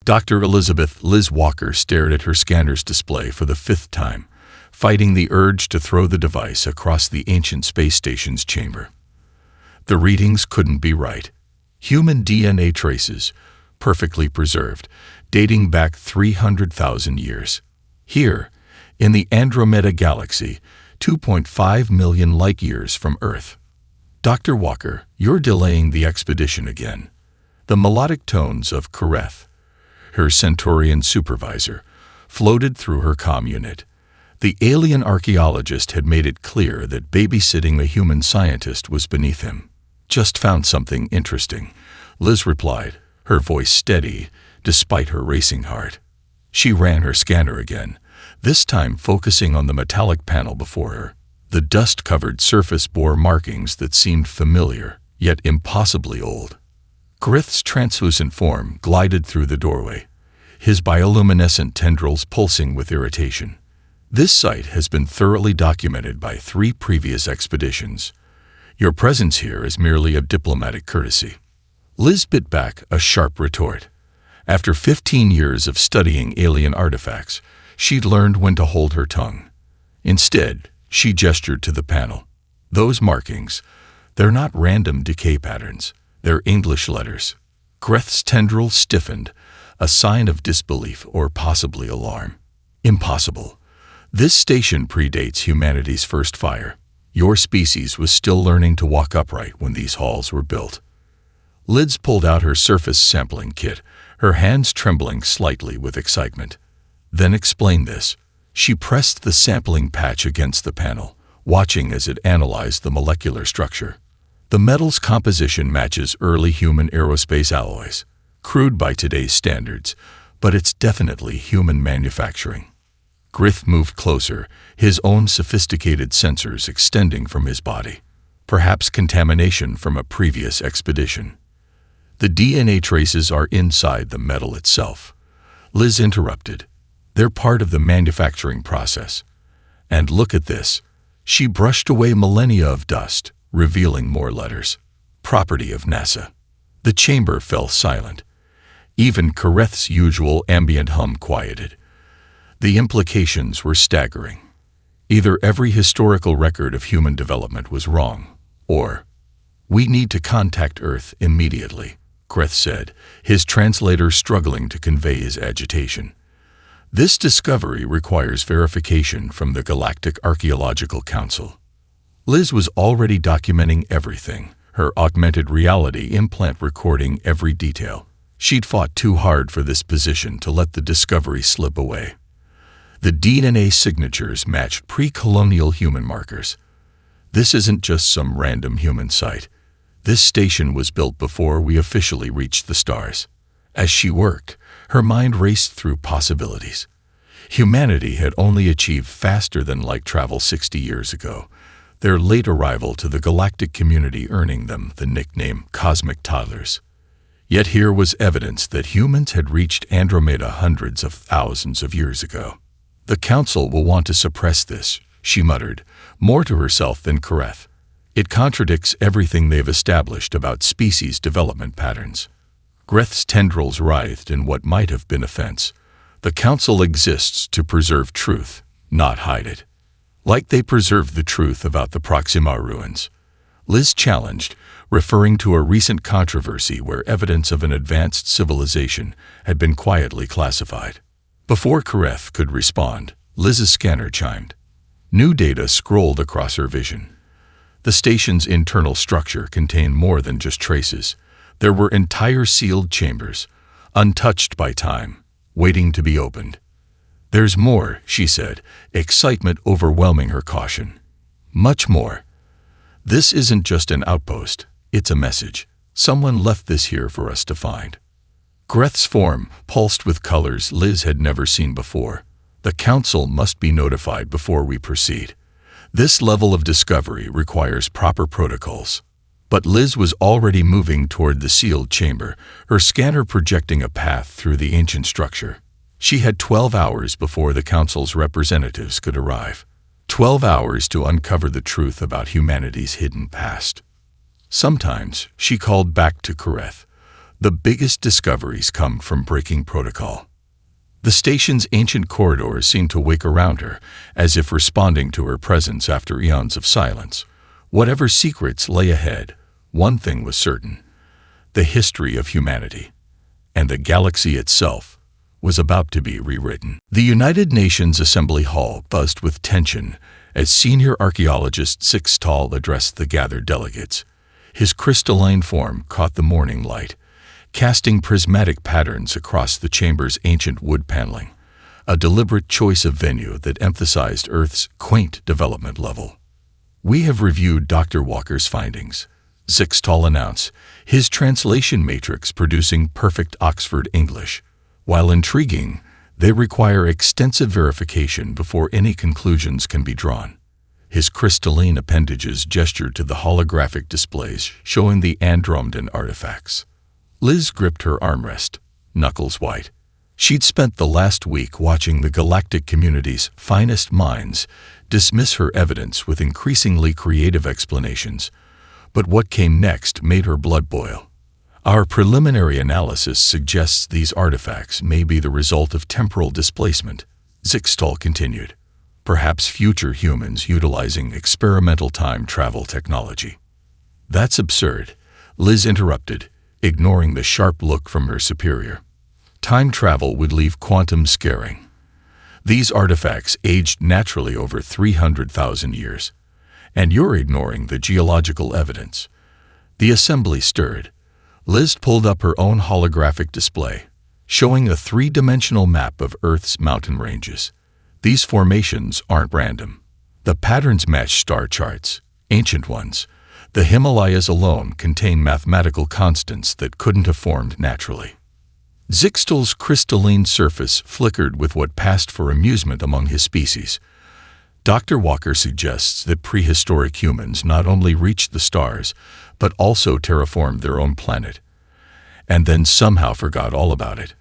Dr. Elizabeth Liz Walker stared at her scanner's display for the 5th time, fighting the urge to throw the device across the ancient space station's chamber. The readings couldn't be right. Human DNA traces, perfectly preserved, dating back 300,000 years. Here, in the Andromeda Galaxy, 2.5 million light-years from Earth. Dr. Walker, you're delaying the expedition again. The melodic tones of Kareth, her Centaurian supervisor, floated through her comm unit. The alien archaeologist had made it clear that babysitting a human scientist was beneath him. Just found something interesting, Liz replied, her voice steady despite her racing heart. She ran her scanner again, this time focusing on the metallic panel before her. The dust-covered surface bore markings that seemed familiar, yet impossibly old. Kareth's translucent form glided through the doorway, his bioluminescent tendrils pulsing with irritation. This site has been thoroughly documented by 3 previous expeditions. Your presence here is merely of diplomatic courtesy. Liz bit back a sharp retort. After 15 years of studying alien artifacts, she'd learned when to hold her tongue. Instead, she gestured to the panel. Those markings, they're not random decay patterns. They're English letters. Kareth's tendrils stiffened, a sign of disbelief or possibly alarm. Impossible. This station predates humanity's first fire. Your species was still learning to walk upright when these halls were built. Liz pulled out her surface sampling kit, her hands trembling slightly with excitement. Then explained this. She pressed the sampling patch against the panel, watching as it analyzed the molecular structure. The metal's composition matches early human aerospace alloys, crude by today's standards, but it's definitely human manufacturing. Kareth moved closer, his own sophisticated sensors extending from his body. Perhaps contamination from a previous expedition. The DNA traces are inside the metal itself. Liz interrupted. They're part of the manufacturing process. And look at this. She brushed away millennia of dust, revealing more letters. Property of NASA. The chamber fell silent. Even Kareth's usual ambient hum quieted. The implications were staggering. Either every historical record of human development was wrong, or, "We need to contact Earth immediately," Kareth said, his translator struggling to convey his agitation. This discovery requires verification from the Galactic Archaeological Council. Liz was already documenting everything, her augmented reality implant recording every detail. She'd fought too hard for this position to let the discovery slip away. The DNA signatures matched pre-colonial human markers. This isn't just some random human site. This station was built before we officially reached the stars. As she worked, her mind raced through possibilities. Humanity had only achieved faster-than-light travel 60 years ago, their late arrival to the galactic community earning them the nickname Cosmic Toddlers. Yet here was evidence that humans had reached Andromeda hundreds of thousands of years ago. The Council will want to suppress this, she muttered, more to herself than Kareth. It contradicts everything they've established about species development patterns. Kareth's tendrils writhed in what might have been offense. The Council exists to preserve truth, not hide it. Like they preserved the truth about the Proxima ruins. Liz challenged, referring to a recent controversy where evidence of an advanced civilization had been quietly classified. Before Kareth could respond, Liz's scanner chimed. New data scrolled across her vision. The station's internal structure contained more than just traces. There were entire sealed chambers, untouched by time, waiting to be opened. "There's more," she said, excitement overwhelming her caution. "Much more. This isn't just an outpost, it's a message. Someone left this here for us to find." Kareth's form pulsed with colors Liz had never seen before. "The Council must be notified before we proceed. This level of discovery requires proper protocols." But Liz was already moving toward the sealed chamber, her scanner projecting a path through the ancient structure. She had 12 hours before the Council's representatives could arrive. 12 hours to uncover the truth about humanity's hidden past. Sometimes she called back to Kareth, The biggest discoveries come from breaking protocol. The station's ancient corridors seem to wake around her, as if responding to her presence after eons of silence. Whatever secrets lay ahead, one thing was certain: the history of humanity, and the galaxy itself, was about to be rewritten. The United Nations Assembly Hall buzzed with tension as senior archaeologist Zixtal addressed the gathered delegates. His crystalline form caught the morning light, casting prismatic patterns across the chamber's ancient wood paneling, a deliberate choice of venue that emphasized Earth's quaint development level. "We have reviewed Dr. Walker's findings," Zixtal announced, his translation matrix producing perfect Oxford English. While intriguing, they require extensive verification before any conclusions can be drawn. His crystalline appendages gestured to the holographic displays showing the Andromedan artifacts. Liz gripped her armrest, knuckles white. She'd spent the last week watching the galactic community's finest minds dismiss her evidence with increasingly creative explanations, but what came next made her blood boil. "Our preliminary analysis suggests these artifacts may be the result of temporal displacement," Zixtal continued. "Perhaps future humans utilizing experimental time travel technology." "That's absurd," Liz interrupted, ignoring the sharp look from her superior. "Time travel would leave quantum scaring. These artifacts aged naturally over 300,000 years, and you're ignoring the geological evidence." The assembly stirred. Liz pulled up her own holographic display, showing a three-dimensional map of Earth's mountain ranges. "These formations aren't random. The patterns match star charts, ancient ones. The Himalayas alone contain mathematical constants that couldn't have formed naturally." Zixtal's crystalline surface flickered with what passed for amusement among his species. Dr. Walker suggests that prehistoric humans not only reached the stars, but also terraformed their own planet, and then somehow forgot all about it.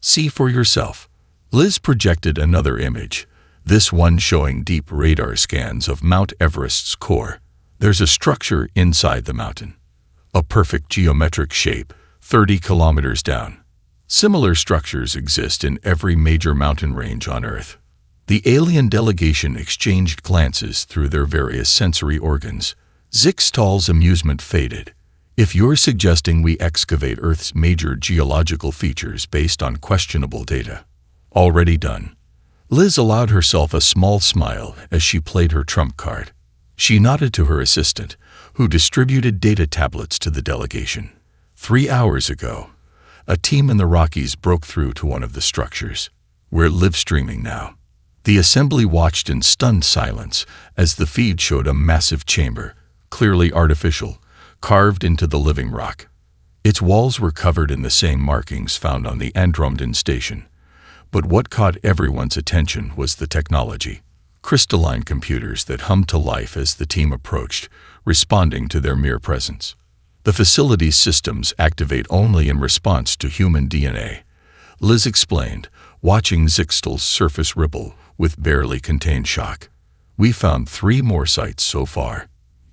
"See for yourself." Liz projected another image, this one showing deep radar scans of Mount Everest's core. "There's a structure inside the mountain, a perfect geometric shape, 30 kilometers down. Similar structures exist in every major mountain range on Earth." The alien delegation exchanged glances through their various sensory organs. Zixtal's amusement faded. "If you're suggesting we excavate Earth's major geological features based on questionable data, already done." Liz allowed herself a small smile as she played her trump card. She nodded to her assistant, who distributed data tablets to the delegation. 3 hours ago, a team in the Rockies broke through to one of the structures. We're live streaming now. The assembly watched in stunned silence as the feed showed a massive chamber, clearly artificial, carved into the living rock. Its walls were covered in the same markings found on the Andromedan station. But what caught everyone's attention was the technology. Crystalline computers that hummed to life as the team approached, responding to their mere presence. The facility's systems activate only in response to human DNA, Liz explained, watching Zixtal's surface ripple with barely contained shock. "We found 3 more sites so far.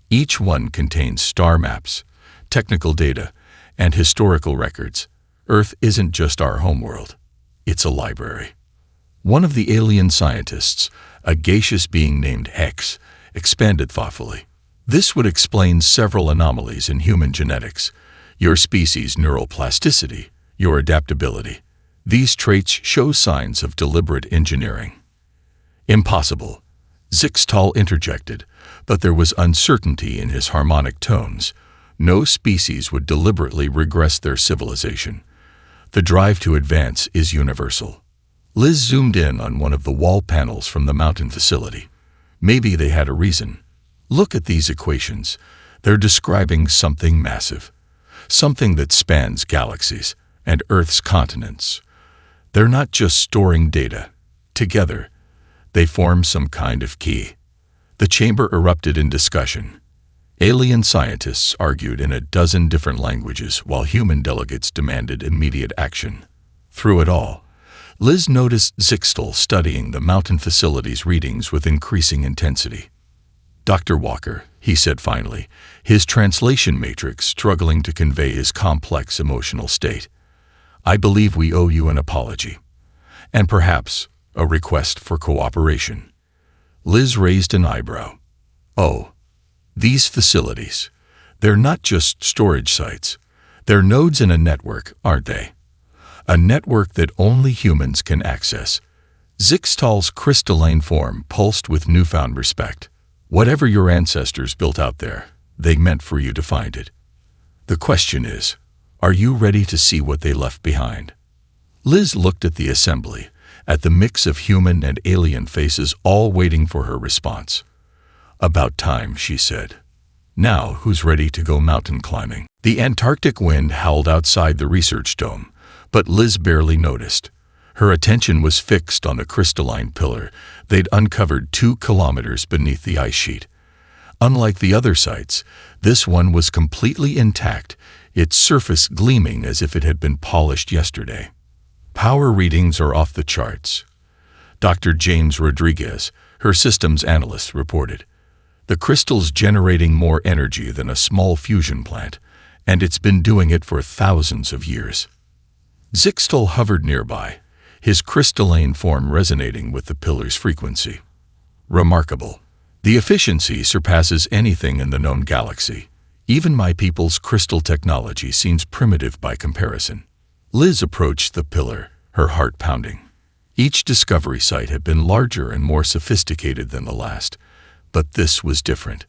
Each one contains star maps, technical data, and historical records. Earth isn't just our homeworld. It's a library." One of the alien scientists, a gaseous being named Hex, expanded thoughtfully. "This would explain several anomalies in human genetics: your species' neural plasticity, your adaptability. These traits show signs of deliberate engineering." "Impossible," Zixtal interjected, but there was uncertainty in his harmonic tones. "No species would deliberately regress their civilization. The drive to advance is universal." Liz zoomed in on one of the wall panels from the mountain facility. "Maybe they had a reason. Look at these equations. They're describing something massive, something that spans galaxies and Earth's continents. They're not just storing data. Together, they form some kind of key." The chamber erupted in discussion. Alien scientists argued in a dozen different languages while human delegates demanded immediate action. Through it all, Liz noticed Zixtal studying the mountain facility's readings with increasing intensity. Dr. Walker, he said finally, his translation matrix struggling to convey his complex emotional state. I believe we owe you an apology. And perhaps a request for cooperation. Liz raised an eyebrow. Oh, these facilities. They're not just storage sites. They're nodes in a network, aren't they? A network that only humans can access. Zixtal's crystalline form pulsed with newfound respect. Whatever your ancestors built out there, they meant for you to find it. The question is, are you ready to see what they left behind? Liz looked at the assembly, at the mix of human and alien faces all waiting for her response. About time, she said. Now, who's ready to go mountain climbing? The Antarctic wind howled outside the research dome, but Liz barely noticed. Her attention was fixed on a crystalline pillar they'd uncovered 2 kilometers beneath the ice sheet. Unlike the other sites, this one was completely intact, its surface gleaming as if it had been polished yesterday. Power readings are off the charts. Dr. James Rodriguez, her systems analyst, reported. The crystal's generating more energy than a small fusion plant, and it's been doing it for thousands of years. Zixtal hovered nearby, his crystalline form resonating with the pillar's frequency. Remarkable. The efficiency surpasses anything in the known galaxy. Even my people's crystal technology seems primitive by comparison. Liz approached the pillar, her heart pounding. Each discovery site had been larger and more sophisticated than the last, but this was different.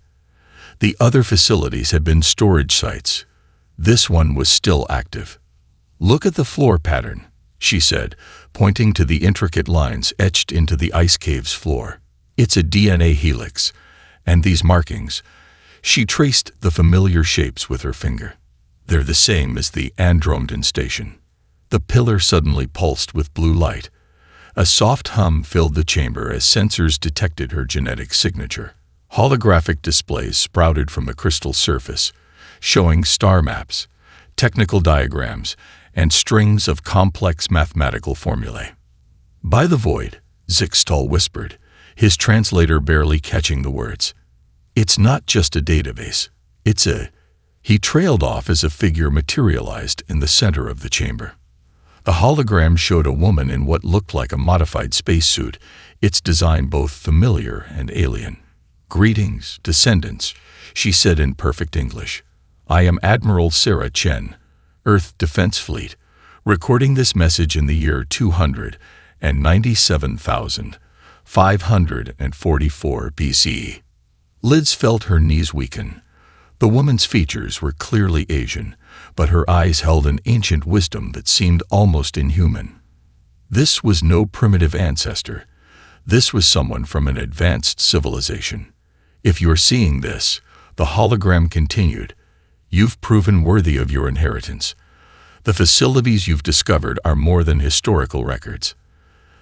The other facilities had been storage sites. This one was still active. Look at the floor pattern, she said, pointing to the intricate lines etched into the ice cave's floor. It's a DNA helix, and these markings. She traced the familiar shapes with her finger. They're the same as the Andromeda station. The pillar suddenly pulsed with blue light. A soft hum filled the chamber as sensors detected her genetic signature. Holographic displays sprouted from the crystal surface, showing star maps, technical diagrams, and strings of complex mathematical formulae. By the void, Zixtal whispered, his translator barely catching the words. It's not just a database. It's a... He trailed off as a figure materialized in the center of the chamber. The hologram showed a woman in what looked like a modified spacesuit, its design both familiar and alien. Greetings, descendants, she said in perfect English. I am Admiral Sarah Chen, Earth Defense Fleet, recording this message in the year 297,544 BCE. Liz felt her knees weaken. The woman's features were clearly Asian, but her eyes held an ancient wisdom that seemed almost inhuman. This was no primitive ancestor. This was someone from an advanced civilization. If you're seeing this, the hologram continued, you've proven worthy of your inheritance. The facilities you've discovered are more than historical records.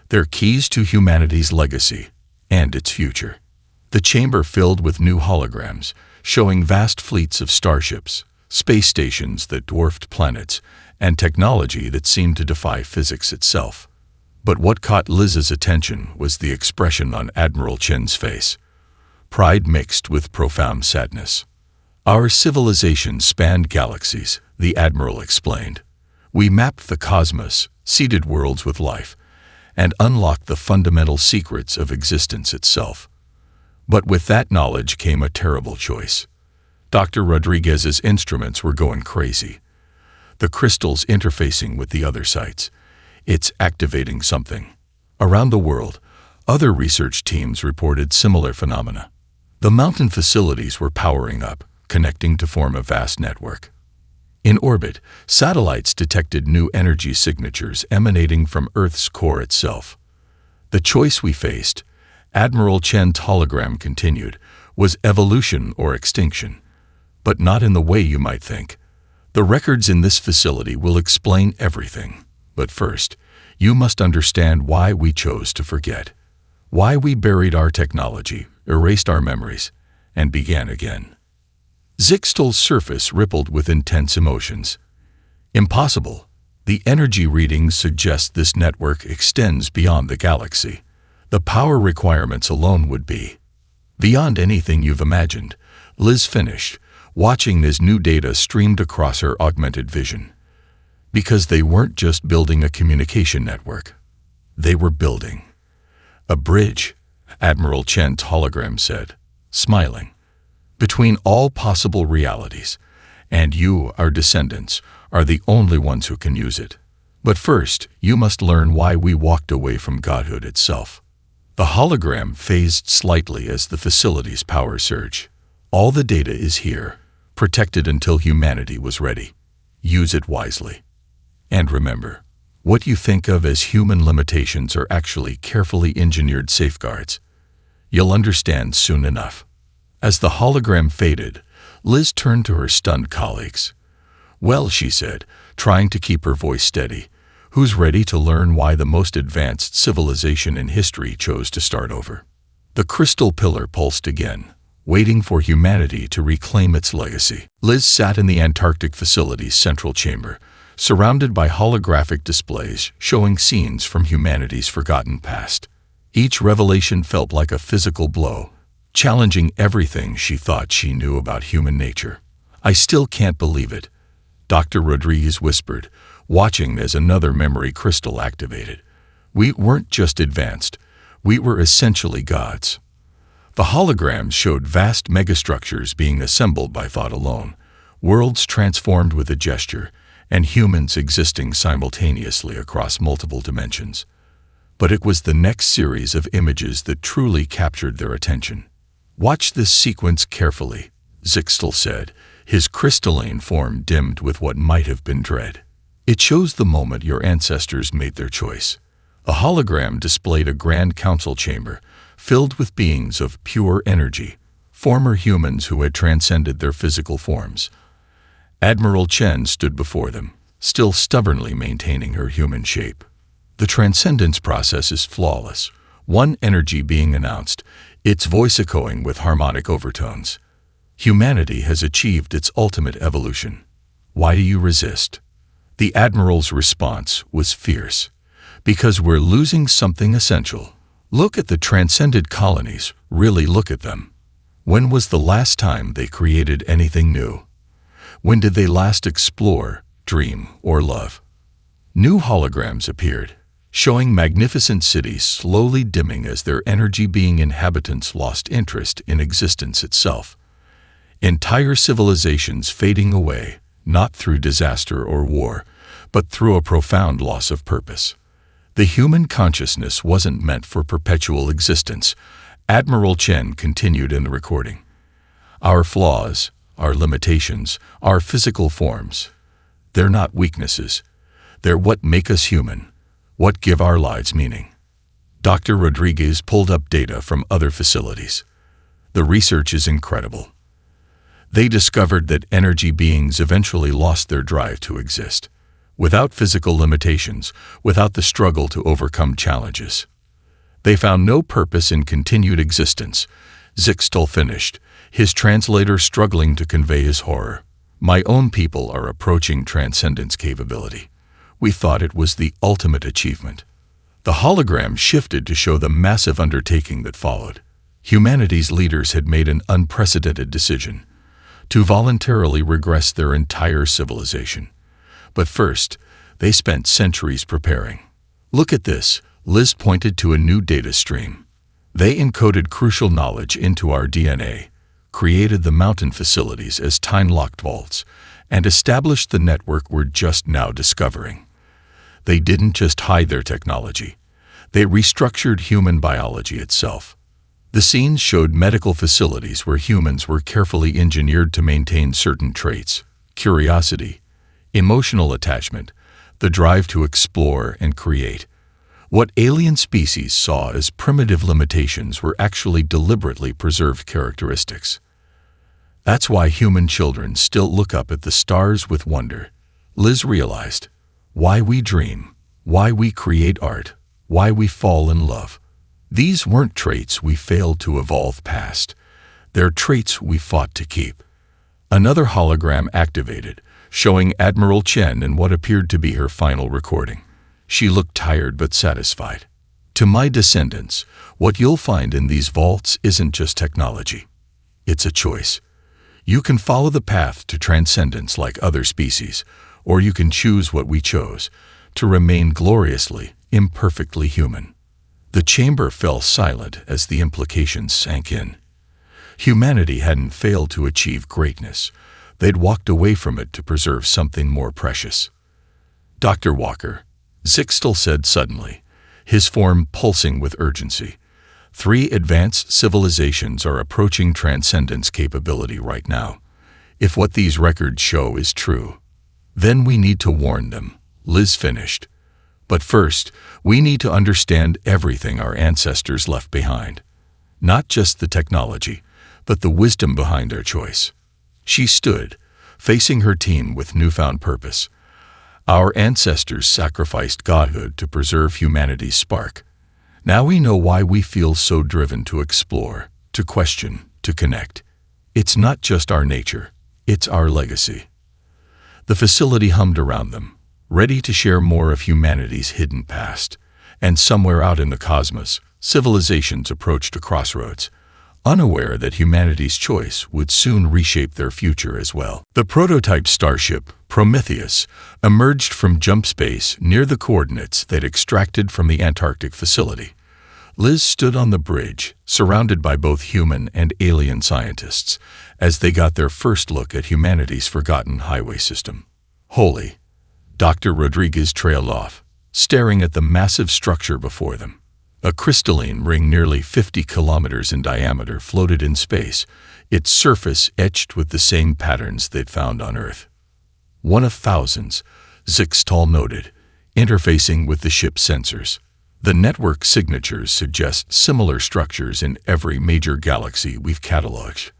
They're keys to humanity's legacy and its future. The chamber filled with new holograms, showing vast fleets of starships, space stations that dwarfed planets, and technology that seemed to defy physics itself. But what caught Liz's attention was the expression on Admiral Chen's face. Pride mixed with profound sadness. Our civilization spanned galaxies, the Admiral explained. We mapped the cosmos, seeded worlds with life, and unlocked the fundamental secrets of existence itself. But with that knowledge came a terrible choice. Dr. Rodriguez's instruments were going crazy. The crystals interfacing with the other sites. It's activating something. Around the world, other research teams reported similar phenomena. The mountain facilities were powering up, connecting to form a vast network. In orbit, satellites detected new energy signatures emanating from Earth's core itself. The choice we faced, Admiral Chen's hologram continued, was evolution or extinction. But not in the way you might think. The records in this facility will explain everything. But first, you must understand why we chose to forget. Why we buried our technology, erased our memories, and began again. Zixtal's surface rippled with intense emotions. Impossible. The energy readings suggest this network extends beyond the galaxy. The power requirements alone would be Beyond anything you've imagined, Liz finished, watching as new data streamed across her augmented vision. Because they weren't just building a communication network. They were building a bridge, Admiral Chen's hologram said, smiling, between all possible realities, and you, our descendants, are the only ones who can use it. But first, you must learn why we walked away from godhood itself. The hologram phased slightly as the facility's power surged. All the data is here, protected until humanity was ready. Use it wisely. And remember, what you think of as human limitations are actually carefully engineered safeguards. You'll understand soon enough. As the hologram faded, Liz turned to her stunned colleagues. Well, she said, trying to keep her voice steady, who's ready to learn why the most advanced civilization in history chose to start over? The crystal pillar pulsed again, waiting for humanity to reclaim its legacy. Liz sat in the Antarctic facility's central chamber, surrounded by holographic displays showing scenes from humanity's forgotten past. Each revelation felt like a physical blow, challenging everything she thought she knew about human nature. I still can't believe it, Dr. Rodriguez whispered, watching as another memory crystal activated. We weren't just advanced, we were essentially gods. The holograms showed vast megastructures being assembled by thought alone, worlds transformed with a gesture, and humans existing simultaneously across multiple dimensions. But it was the next series of images that truly captured their attention. Watch this sequence carefully, Zixtel said, his crystalline form dimmed with what might have been dread. It shows the moment your ancestors made their choice. A hologram displayed a grand council chamber, filled with beings of pure energy, former humans who had transcended their physical forms. Admiral Chen stood before them, still stubbornly maintaining her human shape. The transcendence process is flawless, one energy being announced, its voice echoing with harmonic overtones. Humanity has achieved its ultimate evolution. Why do you resist? The Admiral's response was fierce. Because we're losing something essential. Look at the transcended colonies, really look at them. When was the last time they created anything new? When did they last explore, dream, or love? New holograms appeared, showing magnificent cities slowly dimming as their energy-being inhabitants lost interest in existence itself. Entire civilizations fading away, not through disaster or war, but through a profound loss of purpose. The human consciousness wasn't meant for perpetual existence, Admiral Chen continued in the recording. Our flaws, our limitations, our physical forms, they're not weaknesses. They're what make us human, what give our lives meaning. Dr. Rodriguez pulled up data from other facilities. The research is incredible. They discovered that energy beings eventually lost their drive to exist, without physical limitations, without the struggle to overcome challenges. They found no purpose in continued existence, Zixtel finished, his translator struggling to convey his horror. My own people are approaching transcendence capability. We thought it was the ultimate achievement. The hologram shifted to show the massive undertaking that followed. Humanity's leaders had made an unprecedented decision to voluntarily regress their entire civilization. But first, they spent centuries preparing. Look at this, Liz pointed to a new data stream. They encoded crucial knowledge into our DNA, created the mountain facilities as time-locked vaults, and established the network we're just now discovering. They didn't just hide their technology. They restructured human biology itself. The scenes showed medical facilities where humans were carefully engineered to maintain certain traits: curiosity, emotional attachment, the drive to explore and create. What alien species saw as primitive limitations were actually deliberately preserved characteristics. That's why human children still look up at the stars with wonder. Liz realized why we dream, why we create art, why we fall in love. These weren't traits we failed to evolve past. They're traits we fought to keep. Another hologram activated, showing Admiral Chen in what appeared to be her final recording. She looked tired but satisfied. To my descendants, what you'll find in these vaults isn't just technology. It's a choice. You can follow the path to transcendence like other species, or you can choose what we chose, to remain gloriously, imperfectly human. The chamber fell silent as the implications sank in. Humanity hadn't failed to achieve greatness. They'd walked away from it to preserve something more precious. Dr. Walker, Zixtel said suddenly, his form pulsing with urgency. 3 advanced civilizations are approaching transcendence capability right now. If what these records show is true, then we need to warn them, Liz finished. But first, we need to understand everything our ancestors left behind. Not just the technology, but the wisdom behind their choice. She stood, facing her team with newfound purpose. Our ancestors sacrificed godhood to preserve humanity's spark. Now we know why we feel so driven to explore, to question, to connect. It's not just our nature, it's our legacy. The facility hummed around them, ready to share more of humanity's hidden past. And somewhere out in the cosmos, civilizations approached a crossroads, unaware that humanity's choice would soon reshape their future as well. The prototype starship, Prometheus, emerged from jump space near the coordinates they'd extracted from the Antarctic facility. Liz stood on the bridge, surrounded by both human and alien scientists, as they got their first look at humanity's forgotten highway system. Holy! Dr. Rodriguez trailed off, staring at the massive structure before them. A crystalline ring nearly 50 kilometers in diameter floated in space, its surface etched with the same patterns they'd found on Earth. One of thousands, Zixtal noted, interfacing with the ship's sensors. The network signatures suggest similar structures in every major galaxy we've cataloged.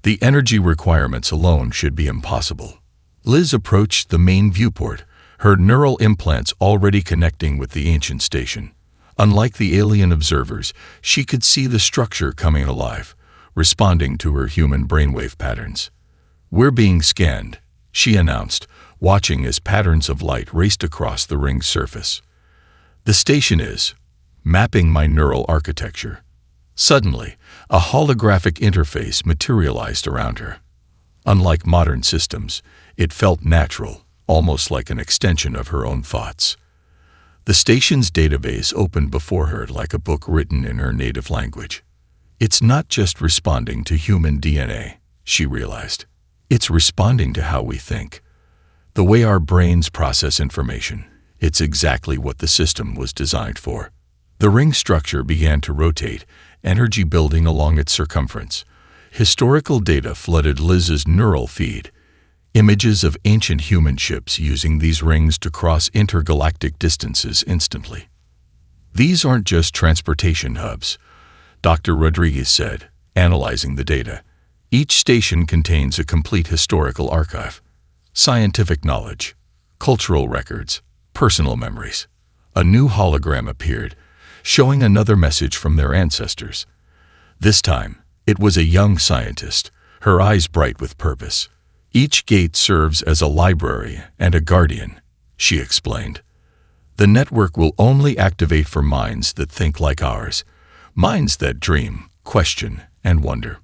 The energy requirements alone should be impossible. Liz approached the main viewport, her neural implants already connecting with the ancient station. Unlike the alien observers, she could see the structure coming alive, responding to her human brainwave patterns. "We're being scanned," she announced, watching as patterns of light raced across the ring's surface. "The station is mapping my neural architecture." Suddenly, a holographic interface materialized around her. Unlike modern systems, it felt natural, almost like an extension of her own thoughts. The station's database opened before her like a book written in her native language. It's not just responding to human DNA, she realized. It's responding to how we think. The way our brains process information. It's exactly what the system was designed for. The ring structure began to rotate, energy building along its circumference. Historical data flooded Liz's neural feed. Images of ancient human ships using these rings to cross intergalactic distances instantly. "These aren't just transportation hubs," Dr. Rodriguez said, analyzing the data. "Each station contains a complete historical archive. Scientific knowledge, cultural records, personal memories." A new hologram appeared, showing another message from their ancestors. This time, it was a young scientist, her eyes bright with purpose. "Each gate serves as a library and a guardian," she explained. "The network will only activate for minds that think like ours, minds that dream, question, and wonder."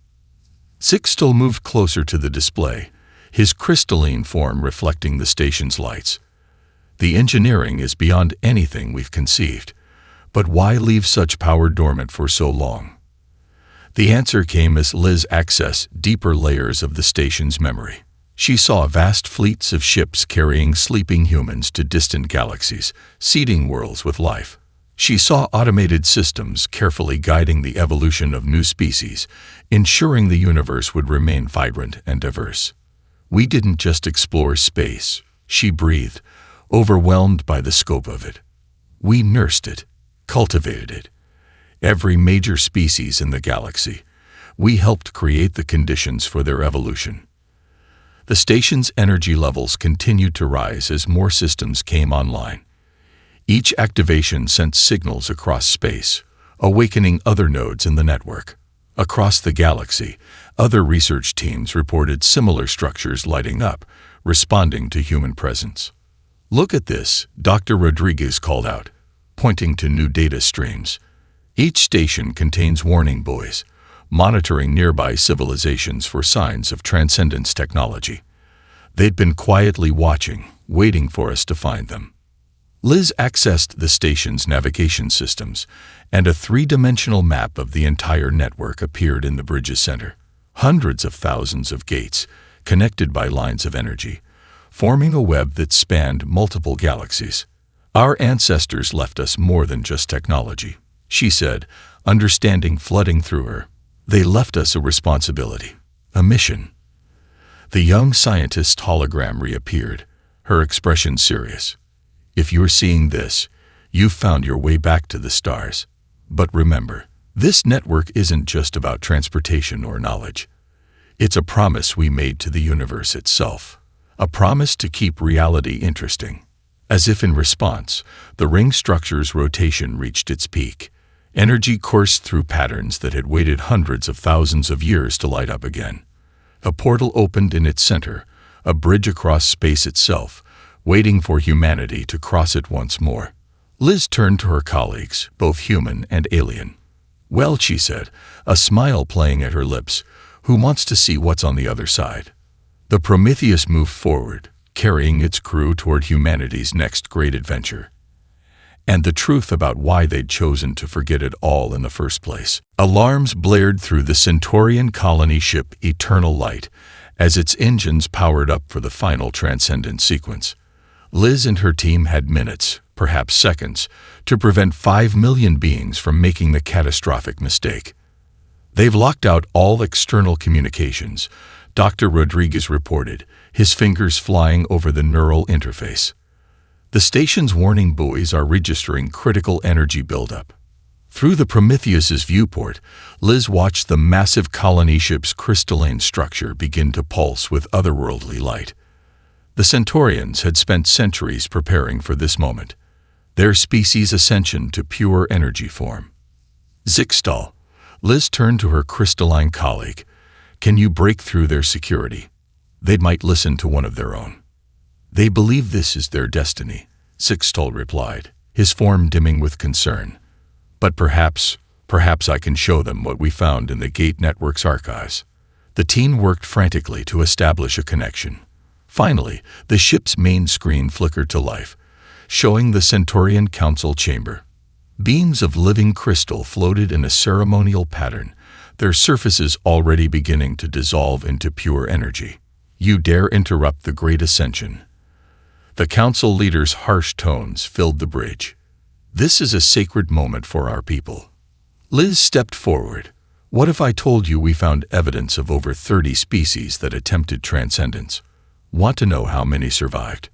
Zixtal moved closer to the display, his crystalline form reflecting the station's lights. "The engineering is beyond anything we've conceived, but why leave such power dormant for so long?" The answer came as Liz accessed deeper layers of the station's memory. She saw vast fleets of ships carrying sleeping humans to distant galaxies, seeding worlds with life. She saw automated systems carefully guiding the evolution of new species, ensuring the universe would remain vibrant and diverse. "We didn't just explore space," she breathed, overwhelmed by the scope of it. "We nursed it, cultivated it. Every major species in the galaxy. We helped create the conditions for their evolution." The station's energy levels continued to rise as more systems came online. Each activation sent signals across space, awakening other nodes in the network. Across the galaxy, other research teams reported similar structures lighting up, responding to human presence. "Look at this," Dr. Rodriguez called out. pointing to new data streams. Each station contains warning buoys, monitoring nearby civilizations for signs of transcendence technology. They'd been quietly watching, waiting for us to find them. Liz accessed the station's navigation systems, and a three-dimensional map of the entire network appeared in the bridge's center. Hundreds of thousands of gates, connected by lines of energy, forming a web that spanned multiple galaxies. Our ancestors left us more than just technology, she said, understanding flooding through her. They left us a responsibility, a mission. The young scientist's hologram reappeared, her expression serious. If you're seeing this, you've found your way back to the stars. But remember, this network isn't just about transportation or knowledge. It's a promise we made to the universe itself, a promise to keep reality interesting. As if in response, the ring structure's rotation reached its peak. Energy coursed through patterns that had waited hundreds of thousands of years to light up again. A portal opened in its center, a bridge across space itself, waiting for humanity to cross it once more. Liz turned to her colleagues, both human and alien. "Well," she said, a smile playing at her lips, "who wants to see what's on the other side?" The Prometheus moved forward, carrying its crew toward humanity's next great adventure. And the truth about why they'd chosen to forget it all in the first place. Alarms blared through the Centaurian colony ship Eternal Light as its engines powered up for the final transcendence sequence. Liz and her team had minutes, perhaps seconds, to prevent 5 million beings from making the catastrophic mistake. "They've locked out all external communications," Dr. Rodriguez reported, his fingers flying over the neural interface. "The station's warning buoys are registering critical energy buildup." Through the Prometheus's viewport, Liz watched the massive colony ship's crystalline structure begin to pulse with otherworldly light. The Centaurians had spent centuries preparing for this moment, their species' ascension to pure energy form. "Zixtal," Liz turned to her crystalline colleague, "can you break through their security? They might listen to one of their own." "They believe this is their destiny," Zixtal replied, his form dimming with concern. "But perhaps I can show them what we found in the Gate Network's archives." The team worked frantically to establish a connection. Finally, the ship's main screen flickered to life, showing the Centaurian Council chamber. Beams of living crystal floated in a ceremonial pattern, their surfaces already beginning to dissolve into pure energy. "You dare interrupt the Great Ascension?" The council leader's harsh tones filled the bridge. "This is a sacred moment for our people." Liz stepped forward. "What if I told you we found evidence of over 30 species that attempted transcendence? Want to know how many survived?"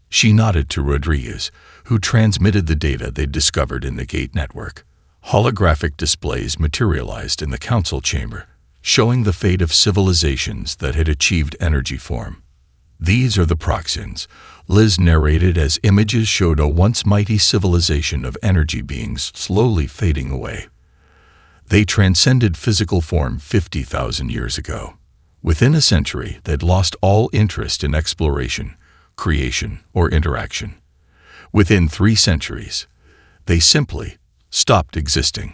She nodded to Rodriguez, who transmitted the data they'd discovered in the Gate Network. Holographic displays materialized in the council chamber, showing the fate of civilizations that had achieved energy form. "These are the Proxians," Liz narrated as images showed a once mighty civilization of energy beings slowly fading away. They transcended physical form 50,000 years ago. Within a century, they'd lost all interest in exploration, creation, or interaction. Within 3 centuries, they simply stopped existing.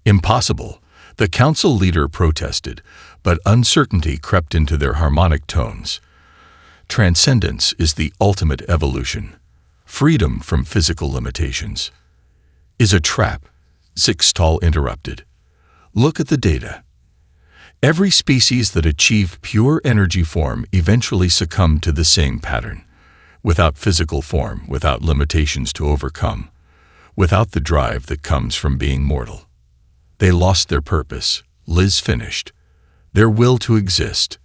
"Impossible," the council leader protested, but uncertainty crept into their harmonic tones. "Transcendence is the ultimate evolution. Freedom from physical limitations is a trap," Zixtal interrupted. "Look at the data. Every species that achieved pure energy form eventually succumbed to the same pattern, without physical form, without limitations to overcome, without the drive that comes from being mortal. They lost their purpose," Liz finished, "their will to exist.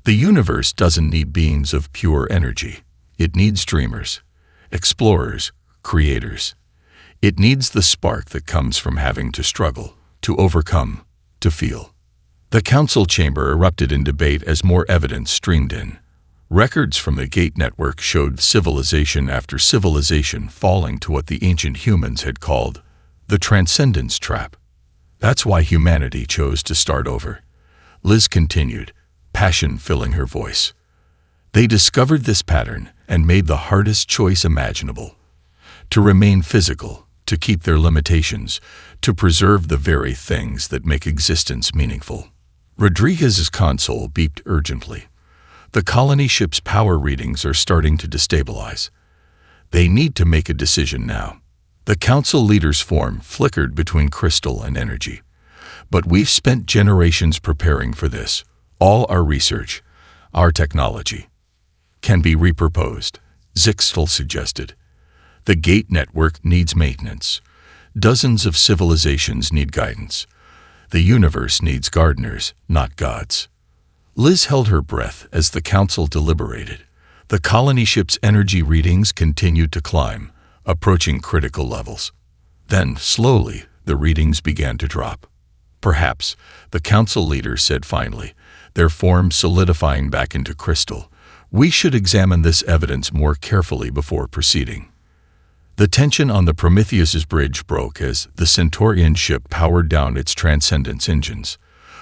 The universe doesn't need beings of pure energy. It needs dreamers, explorers, creators. It needs the spark that comes from having to struggle, to overcome, to feel." The council chamber erupted in debate as more evidence streamed in. Records from the Gate Network showed civilization after civilization falling to what the ancient humans had called the transcendence trap. "That's why humanity chose to start over," Liz continued, passion filling her voice. "They discovered this pattern and made the hardest choice imaginable: to remain physical, to keep their limitations, to preserve the very things that make existence meaningful. Rodriguez's console beeped urgently. The colony ship's power readings are starting to destabilize. They need to make a decision now. The council leader's form flickered between crystal and energy. But we've spent generations preparing for this. All our research, our technology, can be repurposed, Zixtel suggested. The gate network needs maintenance. Dozens of civilizations need guidance. The universe needs gardeners, not gods. Liz held her breath as the council deliberated. The colony ship's energy readings continued to climb, approaching critical levels. Then, slowly, the readings began to drop. Perhaps, the council leader said finally, their form solidifying back into crystal. We should examine this evidence more carefully before proceeding. The tension on the Prometheus's bridge broke as the Centaurian ship powered down its transcendence engines.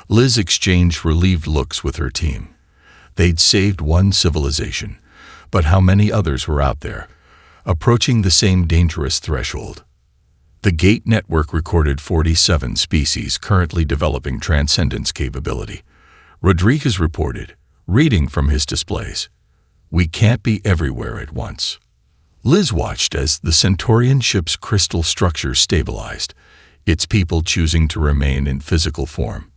Liz exchanged relieved looks with her team. They'd saved one civilization, but how many others were out there, approaching the same dangerous threshold? The Gate network recorded 47 species currently developing transcendence capability. Rodriguez reported, reading from his displays. We can't be everywhere at once. Liz watched as the Centaurian ship's crystal structure stabilized, its people choosing to remain in physical form.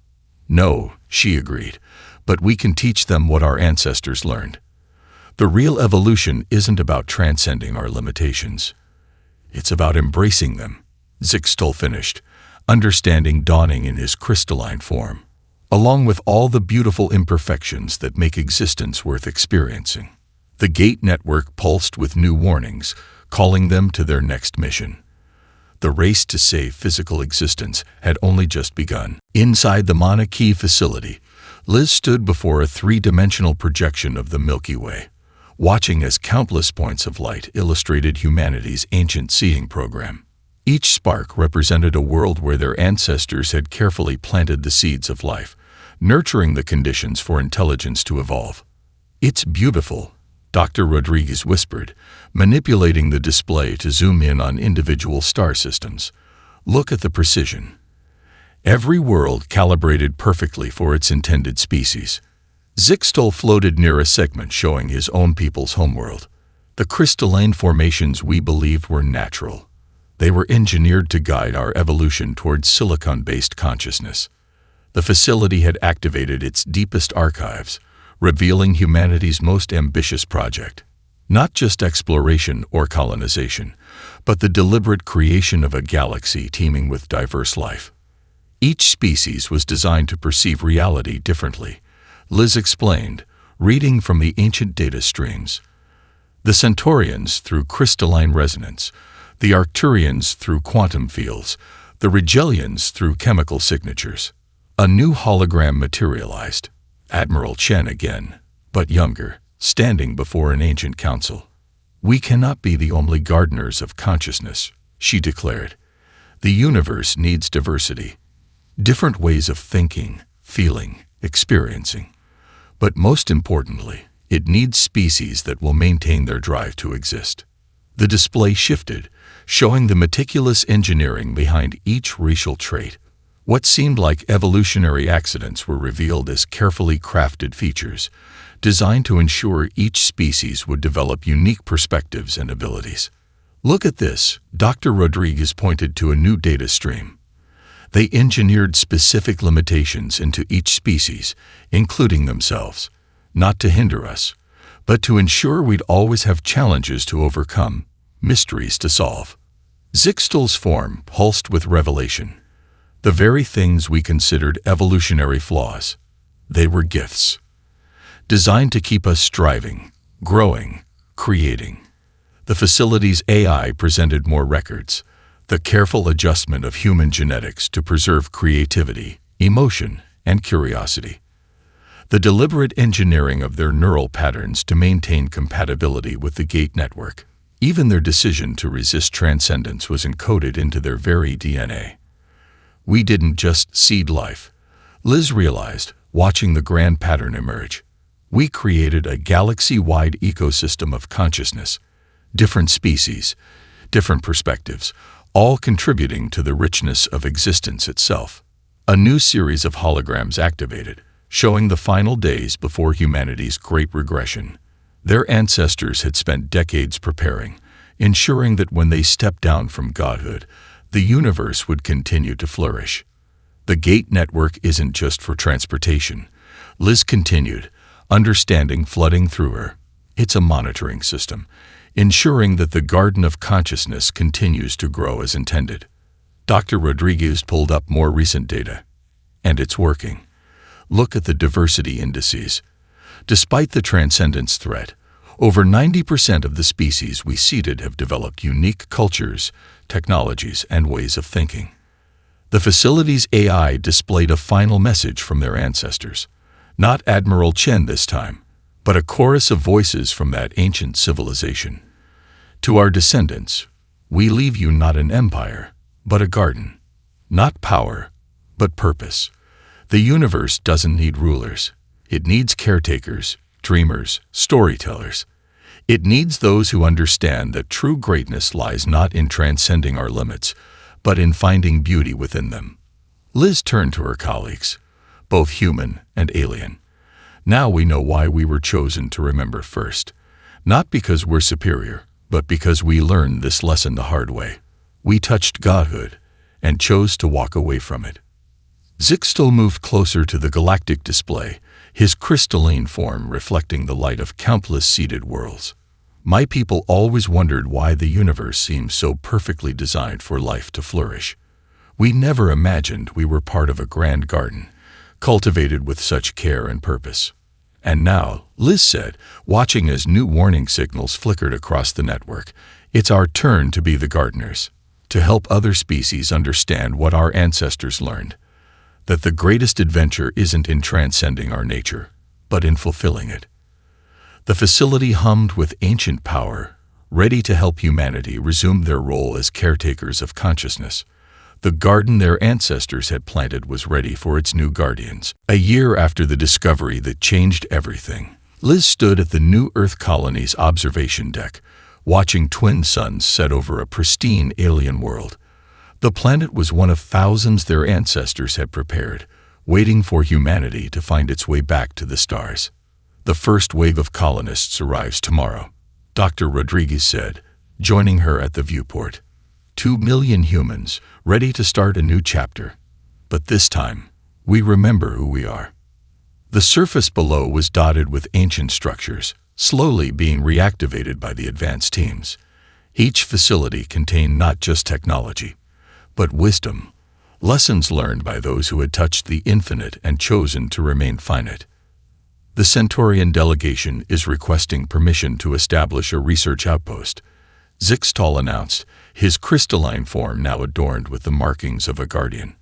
No, she agreed, but we can teach them what our ancestors learned. The real evolution isn't about transcending our limitations. It's about embracing them, Zixtel finished, understanding dawning in his crystalline form, along with all the beautiful imperfections that make existence worth experiencing. The Gate network pulsed with new warnings, calling them to their next mission. The race to save physical existence had only just begun. Inside the Mauna Kea facility, Liz stood before a three-dimensional projection of the Milky Way, watching as countless points of light illustrated humanity's ancient seeding program. Each spark represented a world where their ancestors had carefully planted the seeds of life, nurturing the conditions for intelligence to evolve. It's beautiful, Dr. Rodriguez whispered, manipulating the display to zoom in on individual star systems. Look at the precision. Every world calibrated perfectly for its intended species. Zixtel floated near a segment showing his own people's homeworld. The crystalline formations we believed were natural. They were engineered to guide our evolution towards silicon-based consciousness. The facility had activated its deepest archives, revealing humanity's most ambitious project. Not just exploration or colonization, but the deliberate creation of a galaxy teeming with diverse life. Each species was designed to perceive reality differently, Liz explained, reading from the ancient data streams. The Centaurians through crystalline resonance, the Arcturians through quantum fields, the Rigelians through chemical signatures. A new hologram materialized. Admiral Chen again, but younger, standing before an ancient council. We cannot be the only gardeners of consciousness, she declared. The universe needs diversity. Different ways of thinking, feeling, experiencing. But most importantly, it needs species that will maintain their drive to exist. The display shifted, showing the meticulous engineering behind each racial trait. What seemed like evolutionary accidents were revealed as carefully crafted features, designed to ensure each species would develop unique perspectives and abilities. Look at this, Dr. Rodriguez pointed to a new data stream. They engineered specific limitations into each species, including themselves, not to hinder us, but to ensure we'd always have challenges to overcome, mysteries to solve. Zixtel's form pulsed with revelation. The very things we considered evolutionary flaws, they were gifts, designed to keep us striving, growing, creating. The facility's AI presented more records, the careful adjustment of human genetics to preserve creativity, emotion, and curiosity. The deliberate engineering of their neural patterns to maintain compatibility with the Gate network. Even their decision to resist transcendence was encoded into their very DNA. We didn't just seed life, Liz realized, watching the grand pattern emerge. We created a galaxy-wide ecosystem of consciousness, different species, different perspectives, all contributing to the richness of existence itself. A new series of holograms activated, showing the final days before humanity's great regression. Their ancestors had spent decades preparing, ensuring that when they stepped down from godhood, the universe would continue to flourish. The gate network isn't just for transportation, Liz continued, understanding flooding through her. It's a monitoring system, ensuring that the garden of consciousness continues to grow as intended. Dr. Rodriguez pulled up more recent data, and it's working. Look at the diversity indices. Despite the transcendence threat, over 90% of the species we seeded have developed unique cultures, technologies, and ways of thinking. The facility's AI displayed a final message from their ancestors. Not Admiral Chen this time, but a chorus of voices from that ancient civilization. To our descendants, we leave you not an empire, but a garden. Not power, but purpose. The universe doesn't need rulers. It needs caretakers, dreamers, storytellers. It needs those who understand that true greatness lies not in transcending our limits, but in finding beauty within them. Liz turned to her colleagues, both human and alien. Now we know why we were chosen to remember first. Not because we're superior, but because we learned this lesson the hard way. We touched godhood and chose to walk away from it. Zixtal moved closer to the galactic display, his crystalline form reflecting the light of countless seeded worlds. My people always wondered why the universe seems so perfectly designed for life to flourish. We never imagined we were part of a grand garden, cultivated with such care and purpose. And now, Liz said, watching as new warning signals flickered across the network, it's our turn to be the gardeners, to help other species understand what our ancestors learned, that the greatest adventure isn't in transcending our nature, but in fulfilling it. The facility hummed with ancient power, ready to help humanity resume their role as caretakers of consciousness. The garden their ancestors had planted was ready for its new guardians. A year after the discovery that changed everything, Liz stood at the new Earth colony's observation deck, watching twin suns set over a pristine alien world. The planet was one of thousands their ancestors had prepared, waiting for humanity to find its way back to the stars. The first wave of colonists arrives tomorrow, Dr. Rodriguez said, joining her at the viewport. 2 million humans, ready to start a new chapter. But this time, we remember who we are. The surface below was dotted with ancient structures, slowly being reactivated by the advanced teams. Each facility contained not just technology, but wisdom, lessons learned by those who had touched the infinite and chosen to remain finite. The Centaurian delegation is requesting permission to establish a research outpost, Zixtal announced, his crystalline form now adorned with the markings of a guardian.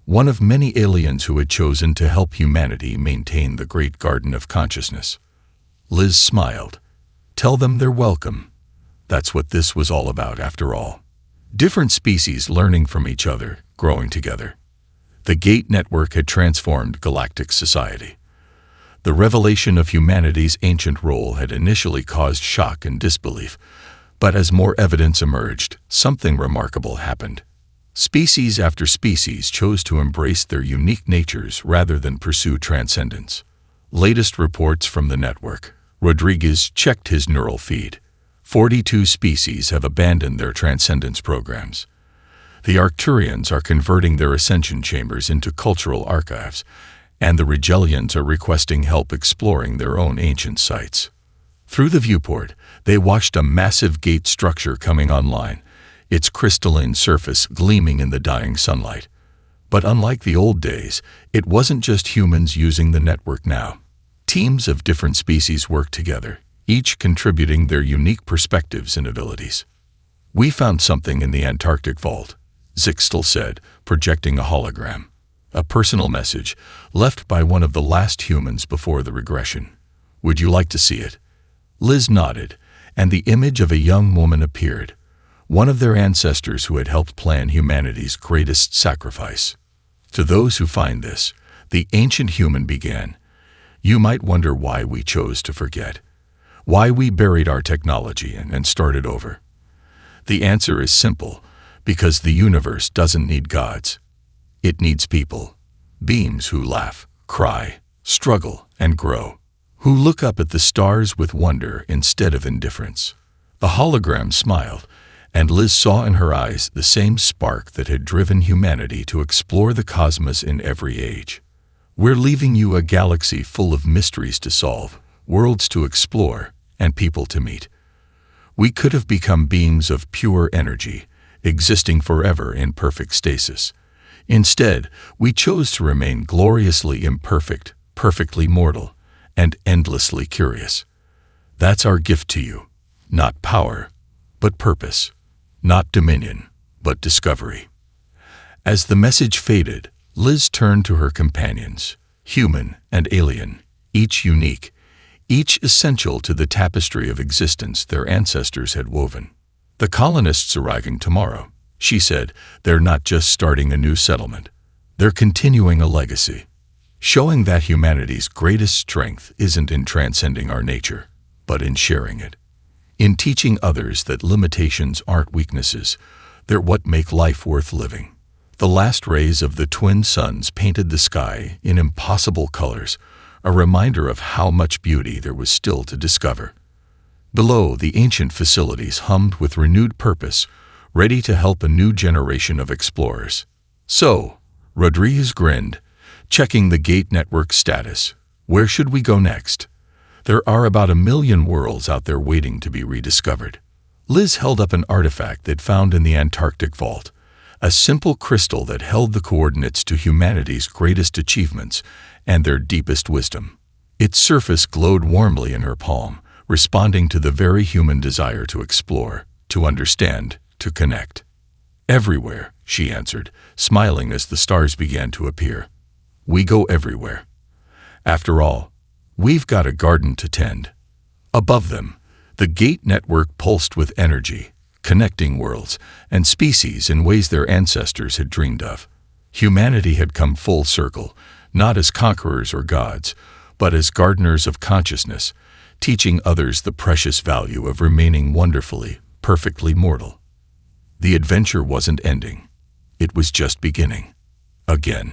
One of many aliens who had chosen to help humanity maintain the great garden of consciousness. Liz smiled. Tell them they're welcome. That's what this was all about after all. Different species learning from each other, growing together. The Gate Network had transformed galactic society. The revelation of humanity's ancient role had initially caused shock and disbelief, but as more evidence emerged, something remarkable happened. Species after species chose to embrace their unique natures rather than pursue transcendence. Latest reports from the network. Rodriguez checked his neural feed. 42 species have abandoned their transcendence programs. The Arcturians are converting their ascension chambers into cultural archives, and the Regellians are requesting help exploring their own ancient sites. Through the viewport, they watched a massive gate structure coming online, its crystalline surface gleaming in the dying sunlight. But unlike the old days, it wasn't just humans using the network now. Teams of different species worked together, each contributing their unique perspectives and abilities. We found something in the Antarctic vault, Zixtal said, projecting a hologram. A personal message left by one of the last humans before the regression. Would you like to see it? Liz nodded, and the image of a young woman appeared, one of their ancestors who had helped plan humanity's greatest sacrifice. To those who find this, the ancient human began. You might wonder why we chose to forget, why we buried our technology and started over. The answer is simple, Because the universe doesn't need gods. It needs people. Beings who laugh, cry, struggle, and grow. Who look up at the stars with wonder instead of indifference. The hologram smiled, and Liz saw in her eyes the same spark that had driven humanity to explore the cosmos in every age. We're leaving you a galaxy full of mysteries to solve, worlds to explore, and people to meet. We could have become beings of pure energy, existing forever in perfect stasis. Instead, we chose to remain gloriously imperfect, perfectly mortal, and endlessly curious. That's our gift to you. Not power, but purpose. Not dominion, but discovery. As the message faded, Liz turned to her companions, human and alien, each unique, each essential to the tapestry of existence their ancestors had woven. The colonists arriving tomorrow, she said, they're not just starting a new settlement. They're continuing a legacy, showing that humanity's greatest strength isn't in transcending our nature, but in sharing it. In teaching others that limitations aren't weaknesses, they're what make life worth living. The last rays of the twin suns painted the sky in impossible colors, a reminder of how much beauty there was still to discover. Below, the ancient facilities hummed with renewed purpose, ready to help a new generation of explorers. So, Rodriguez grinned, checking the gate network status. Where should we go next? There are about 1 million worlds out there waiting to be rediscovered. Liz held up an artifact they'd found in the Antarctic vault, a simple crystal that held the coordinates to humanity's greatest achievements and their deepest wisdom. Its surface glowed warmly in her palm, responding to the very human desire to explore, to understand, to connect. Everywhere, she answered, smiling as the stars began to appear. We go everywhere. After all, we've got a garden to tend. Above them, the gate network pulsed with energy, connecting worlds and species in ways their ancestors had dreamed of. Humanity had come full circle, not as conquerors or gods, but as gardeners of consciousness, teaching others the precious value of remaining wonderfully, perfectly mortal. The adventure wasn't ending. It was just beginning. Again.